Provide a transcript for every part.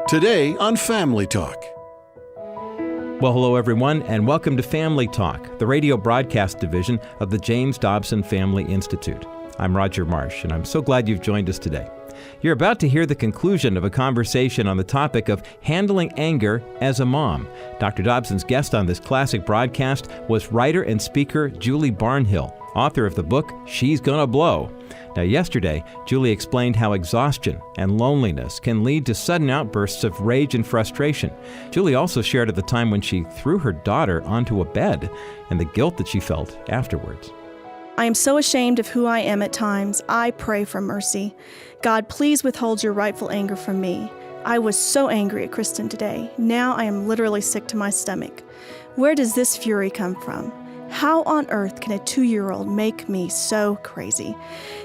Today on Family Talk. Well, hello everyone, and welcome to Family Talk, the radio broadcast division of the James Dobson Family Institute. I'm Roger Marsh, and I'm so glad you've joined us today. You're about to hear the conclusion of a conversation on the topic of handling anger as a mom. Dr. Dobson's guest on this classic broadcast was writer and speaker Julie Barnhill, author of the book She's Gonna Blow. Now, yesterday, Julie explained how exhaustion and loneliness can lead to sudden outbursts of rage and frustration. Julie also shared of the time when she threw her daughter onto a bed and the guilt that she felt afterwards. I am so ashamed of who I am at times. I pray for mercy. God, please withhold your rightful anger from me. I was so angry at Kristen today. Now I am literally sick to my stomach. Where does this fury come from? How on earth can a 2-year-old make me so crazy?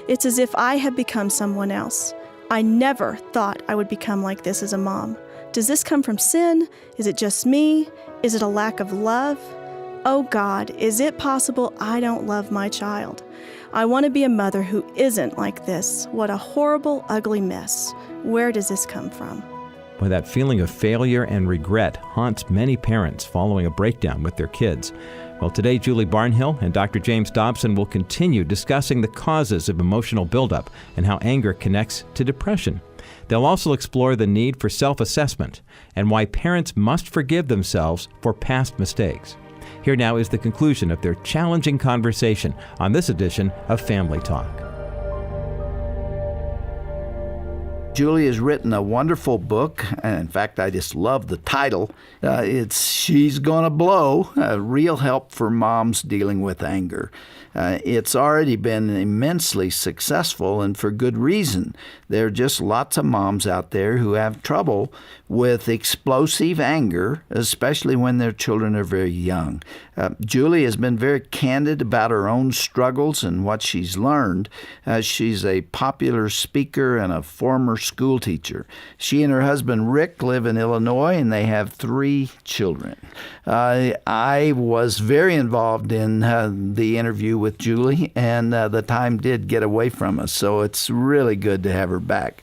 It's as if I have become someone else. I never thought I would become like this as a mom. Does this come from sin? Is it just me? Is it a lack of love? Oh God, is it possible I don't love my child? I want to be a mother who isn't like this. What a horrible, ugly mess. Where does this come from? Well, that feeling of failure and regret haunts many parents following a breakdown with their kids. Well, today, Julie Barnhill and Dr. James Dobson will continue discussing the causes of emotional buildup and how anger connects to depression. They'll also explore the need for self-assessment and why parents must forgive themselves for past mistakes. Here now is the conclusion of their challenging conversation on this edition of Family Talk. Julie has written a wonderful book, and in fact, I just love the title. It's She's Gonna Blow, Real Help for Moms Dealing with Anger. It's already been immensely successful, and for good reason. There are just lots of moms out there who have trouble with explosive anger, especially when their children are very young. Julie has been very candid about her own struggles and what she's learned. She's a popular speaker and a former school teacher. She and her husband Rick live in Illinois, and they have 3 children. I was very involved in the interview with Julie, and the time did get away from us, so it's really good to have her back.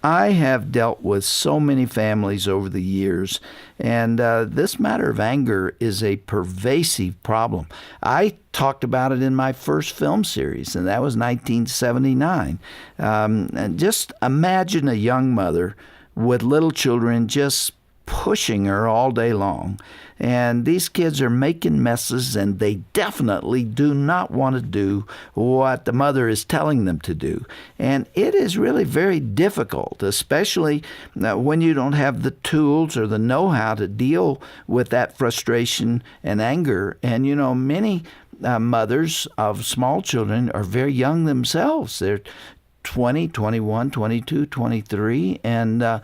I have dealt with so many families over the years, and this matter of anger is a pervasive problem. I talked about it in my first film series, and that was 1979. And just imagine a young mother with little children just pushing her all day long. And these kids are making messes, and they definitely do not want to do what the mother is telling them to do. And it is really very difficult, especially when you don't have the tools or the know-how to deal with that frustration and anger. And, you know, many mothers of small children are very young themselves. They're 20, 21, 22, 23, and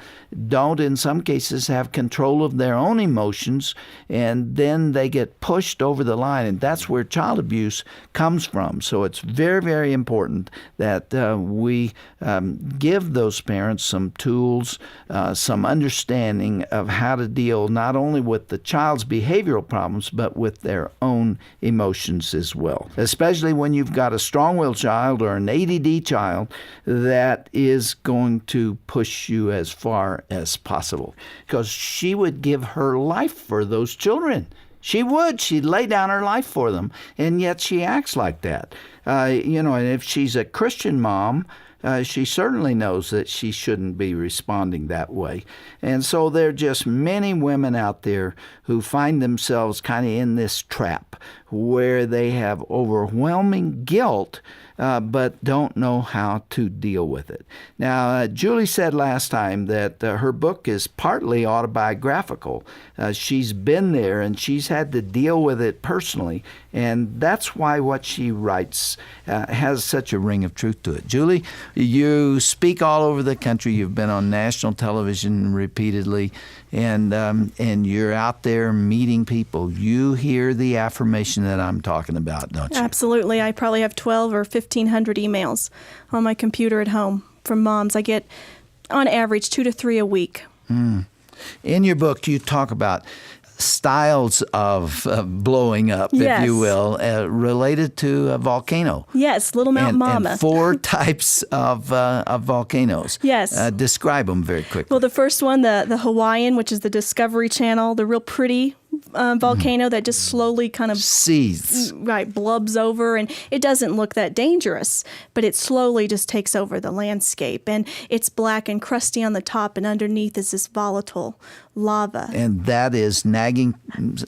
don't in some cases have control of their own emotions, and then they get pushed over the line, and that's where child abuse comes from. So it's very, very important that we give those parents some tools, some understanding of how to deal not only with the child's behavioral problems, but with their own emotions as well, especially when you've got a strong-willed child or an ADD child that is going to push you as far as possible. Because she would give her life for those children. She would. She'd lay down her life for them. And yet she acts like that. And if she's a Christian mom, she certainly knows that she shouldn't be responding that way. And so there are just many women out there who find themselves kind of in this trap where they have overwhelming guilt, but don't know how to deal with it. Now, Julie said last time that her book is partly autobiographical. She's been there, and she's had to deal with it personally, and that's why what she writes has such a ring of truth to it. Julie, you speak all over the country. You've been on national television repeatedly, and you're out there meeting people. You hear the affirmation that I'm talking about, don't you? Absolutely. I probably have 12 or 1,500 emails on my computer at home from moms. I get, on average, 2 to 3 a week. In your book, you talk about styles of blowing up, Yes. if you will, related to a volcano. Yes, Little Mount Mama. And 4 types of volcanoes. Yes. Describe them very quickly. Well, the first one, the Hawaiian, which is the Discovery Channel, the real pretty volcano that just slowly kind of Seas. right blubs over, and it doesn't look that dangerous, but it slowly just takes over the landscape, and it's black and crusty on the top, and underneath is this volatile lava. And that is nagging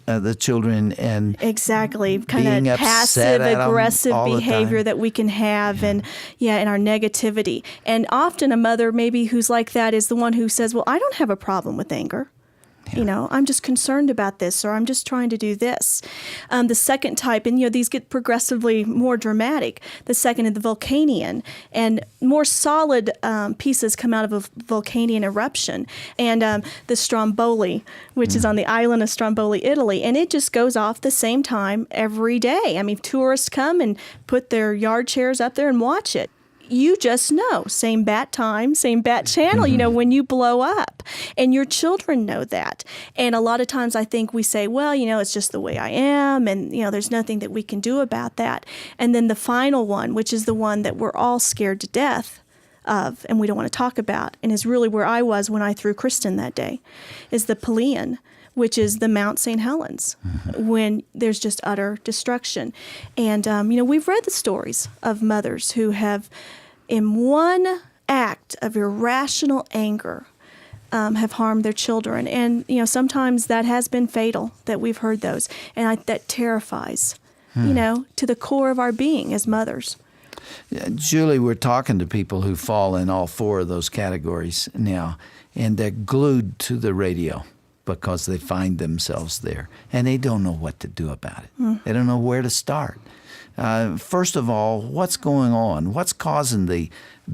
the children and Exactly, kind being of upset passive at 'em aggressive all the behavior time. that we can have, and our negativity. And often a mother maybe who's like that is the one who says, well, I don't have a problem with anger. I'm just concerned about this, or I'm just trying to do this. The second type, and these get progressively more dramatic. The second is the Volcanian, and more solid pieces come out of a Volcanian eruption. And the Stromboli, which is on the island of Stromboli, Italy, and it just goes off the same time every day. I mean, tourists come and put their yard chairs up there and watch it. You just know, same bat time, same bat channel, when you blow up. And your children know that. And a lot of times I think we say, well, it's just the way I am, and, there's nothing that we can do about that. And then the final one, which is the one that we're all scared to death of, and we don't want to talk about, and is really where I was when I threw Kristen that day, is the Pelian, which is the Mount St. Helens, when there's just utter destruction. And, we've read the stories of mothers who have, in one act of irrational anger, have harmed their children. And, sometimes that has been fatal, that we've heard those. And that terrifies, to the core of our being as mothers. Julie, we're talking to people who fall in all 4 of those categories now, and they're glued to the radio because they find themselves there, and they don't know what to do about it. They don't know where to start. First of all, what's going on? What's causing the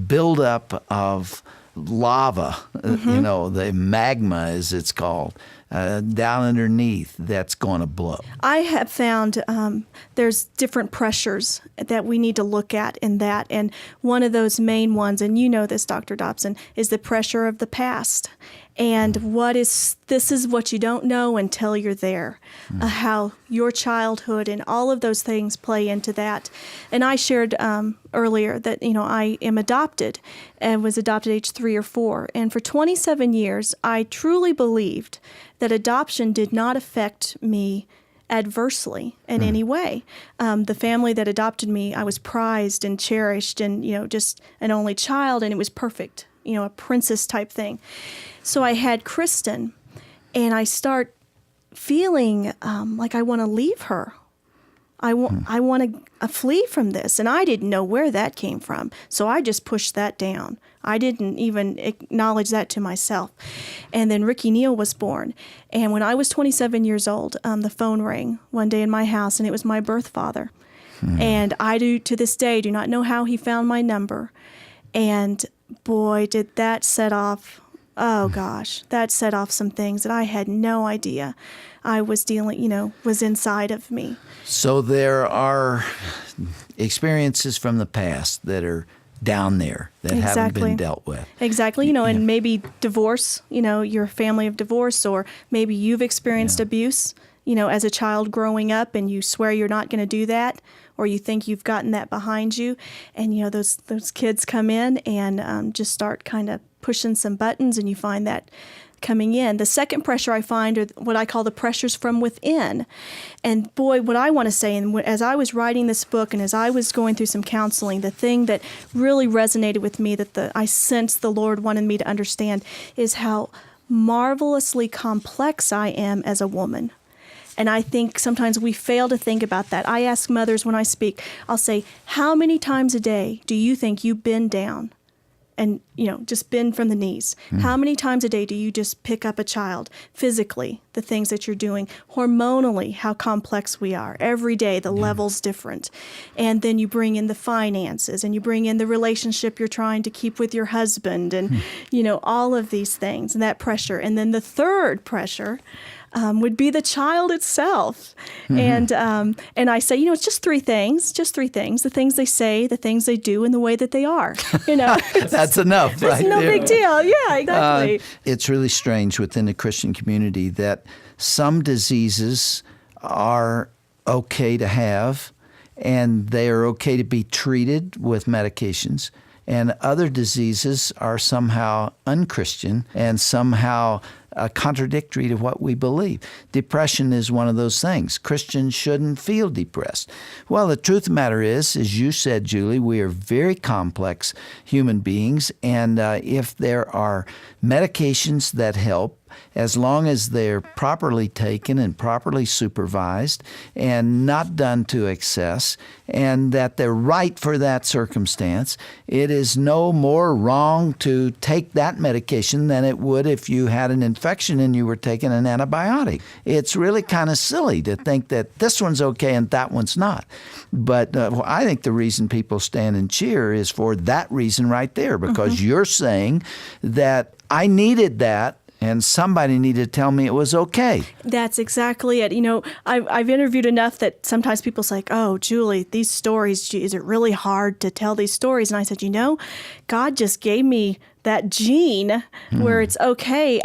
buildup of lava, the magma, as it's called, down underneath that's going to blow? I have found there's different pressures that we need to look at in that. And one of those main ones, and you know this, Dr. Dobson, is the pressure of the past. And this is what you don't know until you're there, how your childhood and all of those things play into that. And I shared earlier that, I am adopted and was adopted age 3 or 4. And for 27 years, I truly believed that adoption did not affect me adversely in any way. The family that adopted me, I was prized and cherished and, just an only child, and it was perfect, a princess type thing. So I had Kristen, and I start feeling like I want to leave her. I want to flee from this, and I didn't know where that came from. So I just pushed that down. I didn't even acknowledge that to myself. And then Ricky Neal was born. And when I was 27 years old, the phone rang one day in my house, and it was my birth father. And I to this day do not know how he found my number. And boy, did that set off, that set off some things that I had no idea I was dealing, was inside of me. So there are experiences from the past that are down there that haven't been dealt with. Exactly. And maybe divorce, your family of divorce, or maybe you've experienced abuse, as a child growing up, and you swear you're not going to do that, or you think you've gotten that behind you. And, those kids come in and just start kind of pushing some buttons, and you find that coming in. The second pressure I find are what I call the pressures from within. And boy, what I want to say, and as I was writing this book and as I was going through some counseling, the thing that really resonated with me, that I sensed the Lord wanted me to understand, is how marvelously complex I am as a woman. And I think sometimes we fail to think about that. I ask mothers when I speak, I'll say, how many times a day do you think you bend down and, just bend from the knees? How many times a day do you just pick up a child physically, the things that you're doing, hormonally, how complex we are? Every day, the level's different. And then you bring in the finances, and you bring in the relationship you're trying to keep with your husband, and, all of these things, and that pressure. And then the third pressure would be the child itself. And I say, it's just three things, the things they say, the things they do, and the way that they are. That's enough, right? It's no big deal. Yeah, exactly. It's really strange within the Christian community that some diseases are okay to have, and they are okay to be treated with medications, and other diseases are somehow unchristian and somehow contradictory to what we believe. Depression is one of those things. Christians shouldn't feel depressed. Well, the truth of the matter is, as you said, Julie, we are very complex human beings, and if there are medications that help, as long as they're properly taken and properly supervised and not done to excess, and that they're right for that circumstance, it is no more wrong to take that medication than it would if you had an infection and you were taking an antibiotic. It's really kind of silly to think that this one's okay and that one's not. But I think the reason people stand and cheer is for that reason right there, because you're saying that I needed that, and somebody needed to tell me it was okay. That's exactly it. I've interviewed enough that sometimes people say, oh, Julie, these stories, is it really hard to tell these stories? And I said, God just gave me that gene where it's okay.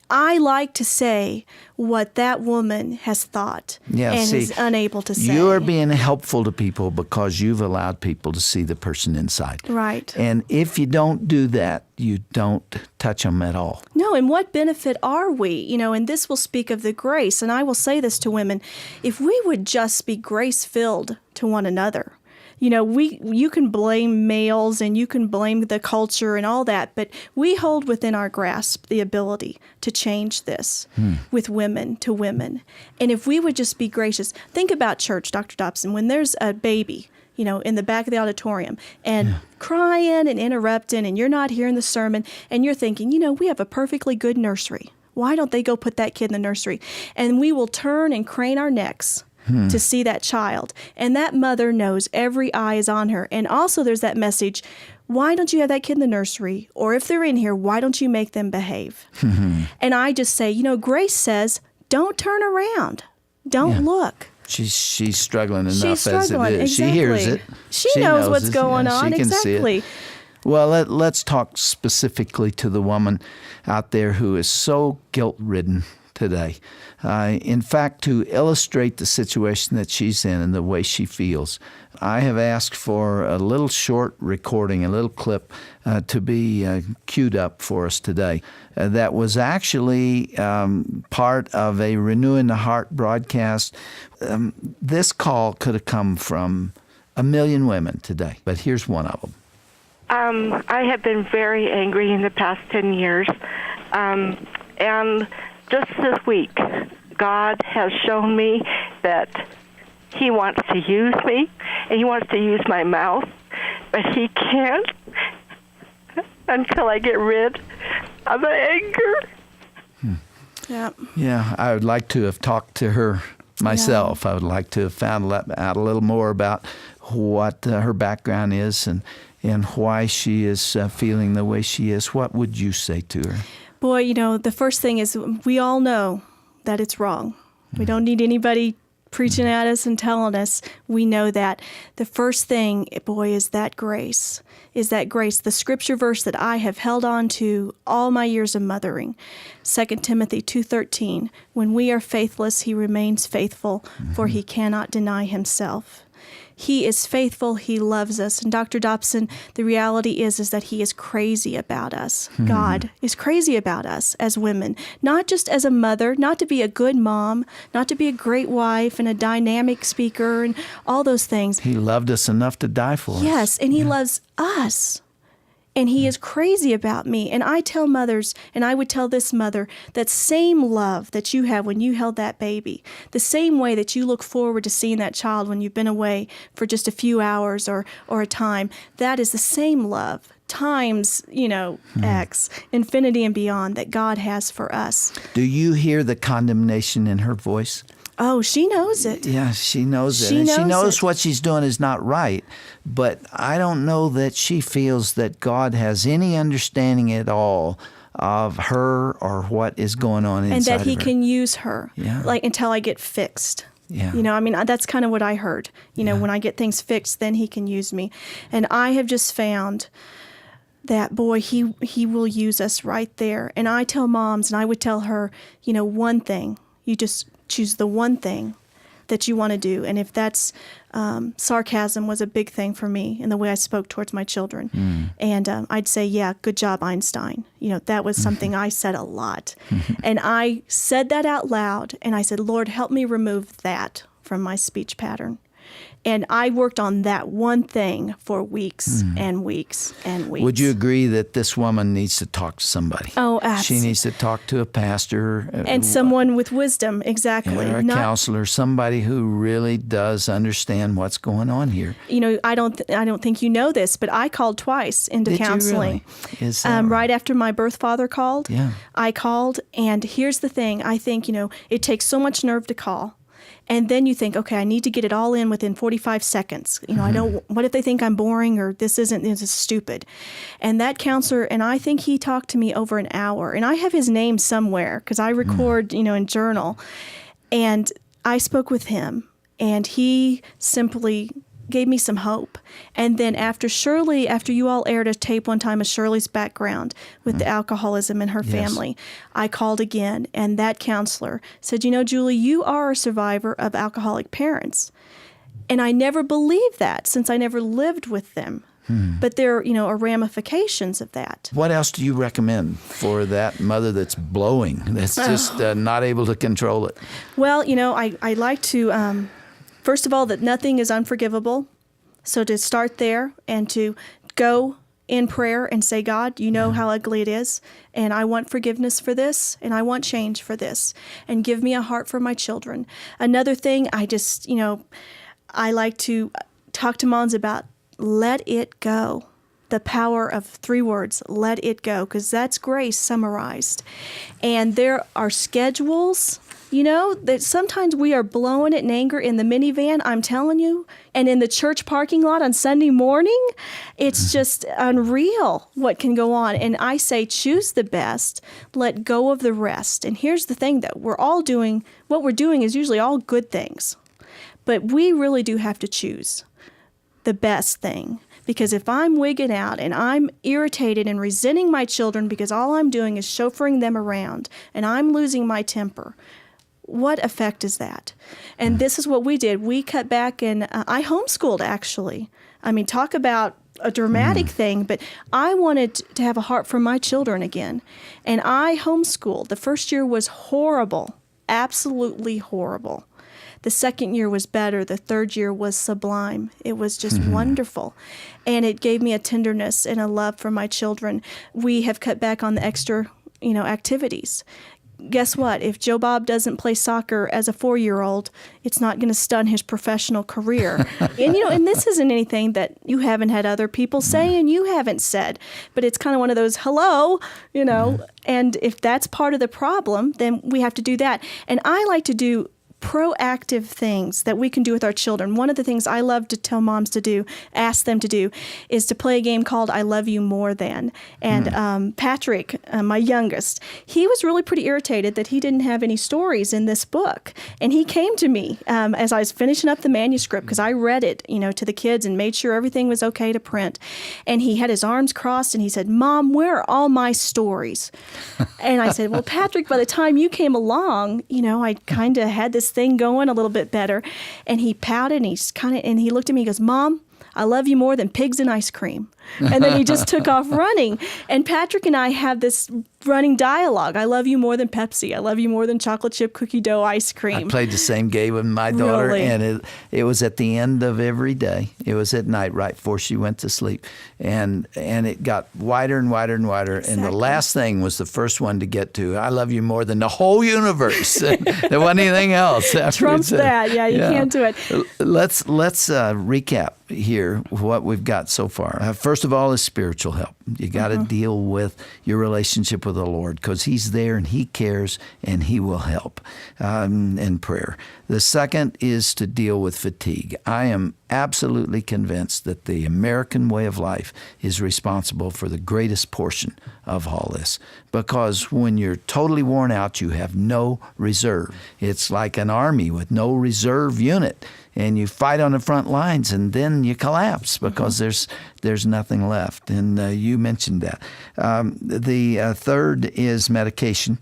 I like to say what that woman has thought is unable to say. You are being helpful to people because you've allowed people to see the person inside. Right. And if you don't do that, you don't touch them at all. No, and what benefit are we? And this will speak of the grace. And I will say this to women, if we would just be grace-filled to one another. You can blame males and you can blame the culture and all that, but we hold within our grasp the ability to change this with women to women. And if we would just be gracious, think about church, Dr. Dobson, when there's a baby, in the back of the auditorium and crying and interrupting and you're not hearing the sermon and you're thinking, we have a perfectly good nursery. Why don't they go put that kid in the nursery? And we will turn and crane our necks to see that child. And that mother knows every eye is on her. And also there's that message, why don't you have that kid in the nursery? Or if they're in here, why don't you make them behave? And I just say, Grace says, don't turn around. Don't look. She's struggling enough as it is. Exactly. She hears it. She knows what's going on. She can exactly. See it. Well, let's talk specifically to the woman out there who is so guilt-ridden today. In fact, to illustrate the situation that she's in and the way she feels, I have asked for a little short recording, a little clip to be queued up for us today. That was actually part of a Renewing the Heart broadcast. This call could have come from a million women today, but here's one of them. I have been very angry in the past 10 years, and just this week, God has shown me that He wants to use me, and He wants to use my mouth, but He can't until I get rid of the anger. Yeah, I would like to have talked to her myself. I would like to have found out a little more about what her background is and why she is feeling the way she is. What would you say to her? Boy, the first thing is we all know that it's wrong. We don't need anybody preaching at us and telling us. We know that. The first thing, boy, is that grace. The scripture verse that I have held on to all my years of mothering, 2 Timothy 2:13, when we are faithless, He remains faithful, for He cannot deny Himself. He is faithful. He loves us. And Dr. Dobson, the reality is that He is crazy about us. God is crazy about us as women, not just as a mother, not to be a good mom, not to be a great wife and a dynamic speaker and all those things. He loved us enough to die for us. Yes, and He loves us. And He is crazy about me. And I tell mothers, and I would tell this mother, that same love that you have when you held that baby, the same way that you look forward to seeing that child when you've been away for just a few hours or a time, that is the same love times, X, infinity and beyond that God has for us. Do you hear the condemnation in her voice? Oh, she knows it. Yeah, she knows it. She knows what she's doing is not right. But I don't know that she feels that God has any understanding at all of her or what is going on inside of her. And that he can use her, like until I get fixed. Yeah. That's kind of what I heard. When I get things fixed, then he can use me. And I have just found that, boy, he will use us right there. And I tell moms, and I would tell her, one thing. You just choose the one thing that you want to do. And if that's sarcasm was a big thing for me in the way I spoke towards my children. And I'd say, yeah, good job, Einstein. That was something I said a lot. And I said that out loud, and I said, Lord, help me remove that from my speech pattern. And I worked on that one thing for weeks and weeks and weeks. Would you agree that this woman needs to talk to somebody? Oh, absolutely. She needs to talk to a pastor. And someone with wisdom, exactly. Or a counselor, somebody who really does understand what's going on here. I don't think you know this, but I called twice into counseling. Did you really? Is that right after my birth father called. Yeah. I called, and here's the thing. I think, it takes so much nerve to call. And then you think, okay, I need to get it all in within 45 seconds. I don't, what if they think I'm boring or this is stupid? And that counselor, and I think he talked to me over an hour. And I have his name somewhere because I record, in journal. And I spoke with him, and he simply gave me some hope. And then after you all aired a tape one time of Shirley's background with the alcoholism in her family, I called again, and that counselor said, Julie, you are a survivor of alcoholic parents. And I never believed that since I never lived with them. But there, are ramifications of that. What else do you recommend for that mother that's blowing, that's just not able to control it? Well, I like to... First of all, that nothing is unforgivable. So to start there and to go in prayer and say, God, you know how ugly it is, and I want forgiveness for this, and I want change for this, and give me a heart for my children. Another thing, I just, I like to talk to moms about let it go. The power of 3 words, let it go, because that's grace summarized. And there are schedules, that sometimes we are blowing it in anger in the minivan, I'm telling you, and in the church parking lot on Sunday morning. It's just unreal what can go on. And I say choose the best, let go of the rest. And here's the thing, though. What we're doing is usually all good things. But we really do have to choose the best thing. Because if I'm wigging out and I'm irritated and resenting my children because all I'm doing is chauffeuring them around and I'm losing my temper, what effect is that? And this is what we did. We cut back, and I homeschooled, actually. I mean, talk about a dramatic thing, but I wanted to have a heart for my children again. And I homeschooled. The first year was horrible, absolutely horrible. The second year was better. The third year was sublime. It was just wonderful. And it gave me a tenderness and a love for my children. We have cut back on the extra, activities. Guess what? If Joe Bob doesn't play soccer as a 4-year-old, it's not going to stun his professional career. And this isn't anything that you haven't had other people say and you haven't said. But it's kind of one of those, hello, and if that's part of the problem, then we have to do that. And I like to do proactive things that we can do with our children. One of the things I love to tell moms to do, ask them to do, is to play a game called I Love You More Than. And Patrick, my youngest, he was really pretty irritated that he didn't have any stories in this book. And he came to me as I was finishing up the manuscript, because I read it, to the kids and made sure everything was okay to print. And he had his arms crossed and he said, Mom, where are all my stories? And I said, well, Patrick, by the time you came along, I kind of had this thing going a little bit better. And he pouted and he looked at me, he goes, Mom, I love you more than pigs and ice cream. And then he just took off running. And Patrick and I have this running dialogue. I love you more than Pepsi. I love you more than chocolate chip cookie dough ice cream. I played the same game with my daughter, Really? And it was at the end of every day. It was at night, right before she went to sleep. And it got wider and wider and wider. Exactly. And the last thing was the first one to get to. I love you more than the whole universe. There wasn't anything else. Trumps that. Yeah, you can't do it. Let's recap. here, what we've got so far. First of all is spiritual help. You got to deal with your relationship with the Lord, because He's there and He cares and He will help in prayer. The second is to deal with fatigue. I am absolutely convinced that the American way of life is responsible for the greatest portion of all this, because when you're totally worn out, you have no reserve. It's like an army with no reserve unit, and you fight on the front lines, and then you collapse because there's nothing left. And you mentioned that. The third is medication.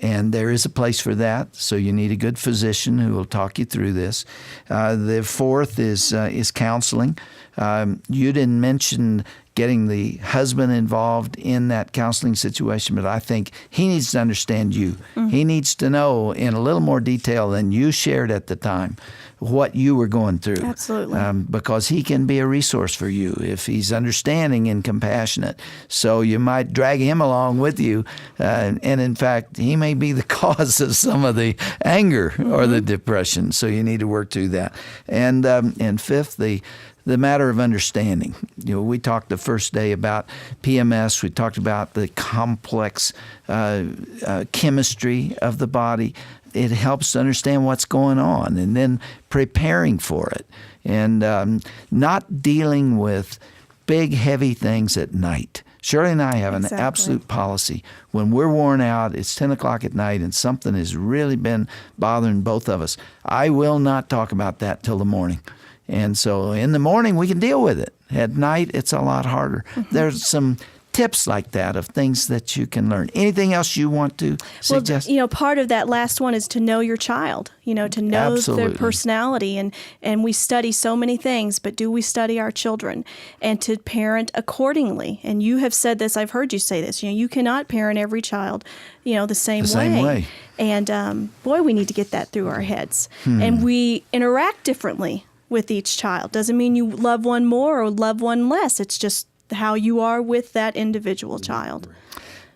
And there is a place for that, so you need a good physician who will talk you through this. The fourth is counseling. You didn't mention getting the husband involved in that counseling situation, but I think he needs to understand you. He needs to know in a little more detail than you shared at the time what you were going through. Absolutely. Because he can be a resource for you if he's understanding and compassionate. So you might drag him along with you, and in fact, he may be the cause of some of the anger or the depression. So you need to work through that. And fifth, the matter of understanding. You know, we talked the first day about PMS. We talked about the complex chemistry of the body. It helps to understand what's going on and then preparing for it, and not dealing with big, heavy things at night. Shirley and I have an absolute policy. When we're worn out, it's 10 o'clock at night, and something has really been bothering both of us. I will not talk about that till the morning. And so in the morning, we can deal with it. At night, it's a lot harder. There's some tips like that of things that you can learn. Anything else you want to suggest? Well, part of that last one is to know your child, to know their personality. And we study so many things, but do we study our children? And to parent accordingly. And you have said this, I've heard you say this, you cannot parent every child, the same way. And boy, we need to get that through our heads. And we interact differently with each child. Doesn't mean you love one more or love one less. It's just how you are with that individual child.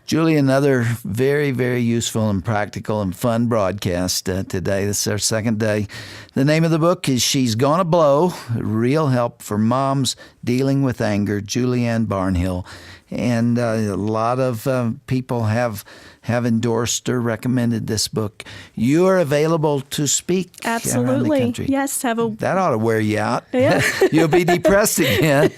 Julie, another very, very useful and practical and fun broadcast today. This is our second day. The name of the book is She's Gonna Blow, Real Help for Moms Dealing with Anger, Julie Barnhill. And a lot of people have endorsed or recommended this book. You are available to speak Absolutely. Around the country. Yes. That ought to wear you out. Yeah. You'll be depressed again.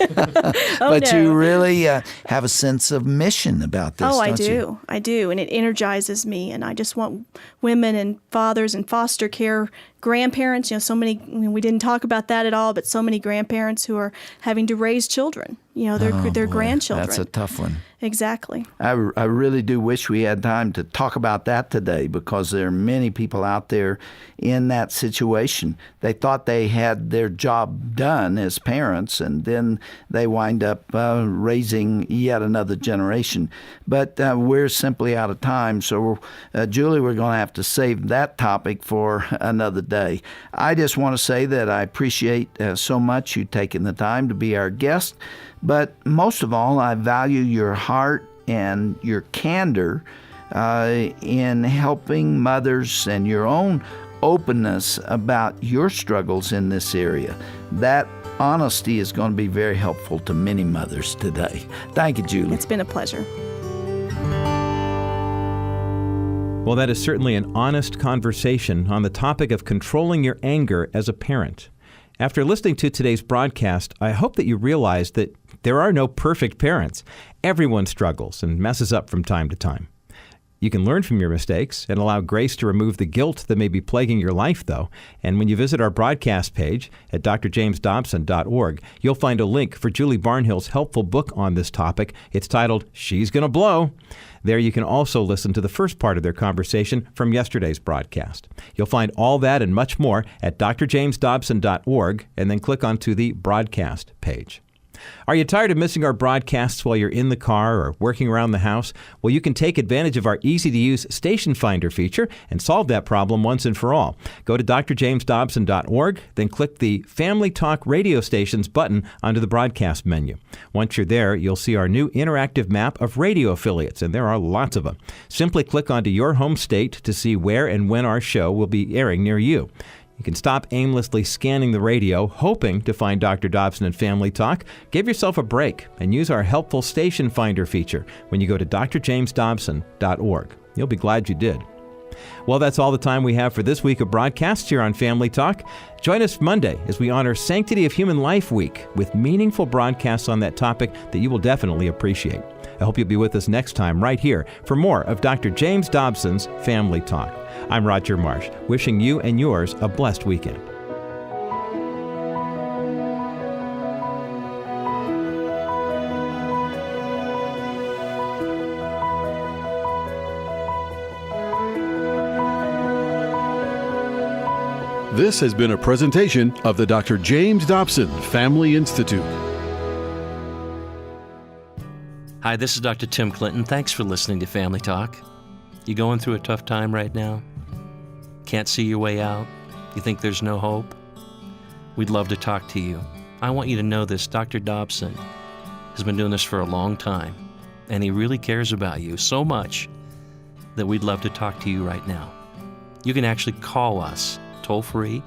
But you really have a sense of mission about this, don't you? I do. And it energizes me. And I just want women and fathers and foster care grandparents, so many, we didn't talk about that at all, but so many grandparents who are having to raise children, their grandchildren. That's a tough one. Exactly. I really do wish we had time to talk about that today, because there are many people out there in that situation. They thought they had their job done as parents, and then they wind up raising yet another generation. But we're simply out of time. So, Julie, we're going to have to save that topic for another day. I just want to say that I appreciate so much you taking the time to be our guest. But most of all, I value your heart and your candor in helping mothers, and your own openness about your struggles in this area. That honesty is going to be very helpful to many mothers today. Thank you, Julie. It's been a pleasure. Well, that is certainly an honest conversation on the topic of controlling your anger as a parent. After listening to today's broadcast, I hope that you realize that there are no perfect parents. Everyone struggles and messes up from time to time. You can learn from your mistakes and allow grace to remove the guilt that may be plaguing your life, though. And when you visit our broadcast page at drjamesdobson.org, you'll find a link for Julie Barnhill's helpful book on this topic. It's titled, She's Gonna Blow. There you can also listen to the first part of their conversation from yesterday's broadcast. You'll find all that and much more at drjamesdobson.org, and then click onto the broadcast page. Are you tired of missing our broadcasts while you're in the car or working around the house? Well, you can take advantage of our easy-to-use Station Finder feature and solve that problem once and for all. Go to drjamesdobson.org, then click the Family Talk Radio Stations button under the broadcast menu. Once you're there, you'll see our new interactive map of radio affiliates, and there are lots of them. Simply click onto your home state to see where and when our show will be airing near you. You can stop aimlessly scanning the radio, hoping to find Dr. Dobson and Family Talk. Give yourself a break and use our helpful station finder feature when you go to drjamesdobson.org. You'll be glad you did. Well, that's all the time we have for this week of broadcasts here on Family Talk. Join us Monday as we honor Sanctity of Human Life Week with meaningful broadcasts on that topic that you will definitely appreciate. I hope you'll be with us next time right here for more of Dr. James Dobson's Family Talk. I'm Roger Marsh, wishing you and yours a blessed weekend. This has been a presentation of the Dr. James Dobson Family Institute. Hi, this is Dr. Tim Clinton. Thanks for listening to Family Talk. You going through a tough time right now? Can't see your way out? You think there's no hope? We'd love to talk to you. I want you to know this. Dr. Dobson has been doing this for a long time, and he really cares about you so much that we'd love to talk to you right now. You can actually call us toll-free.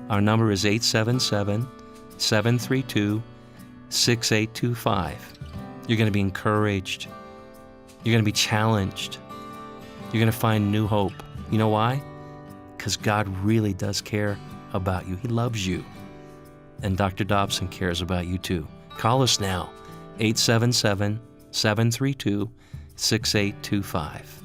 Our number is 877-732-6825. You're going to be encouraged. You're going to be challenged. You're going to find new hope. You know why? Because God really does care about you. He loves you. And Dr. Dobson cares about you too. Call us now, 877-732-6825.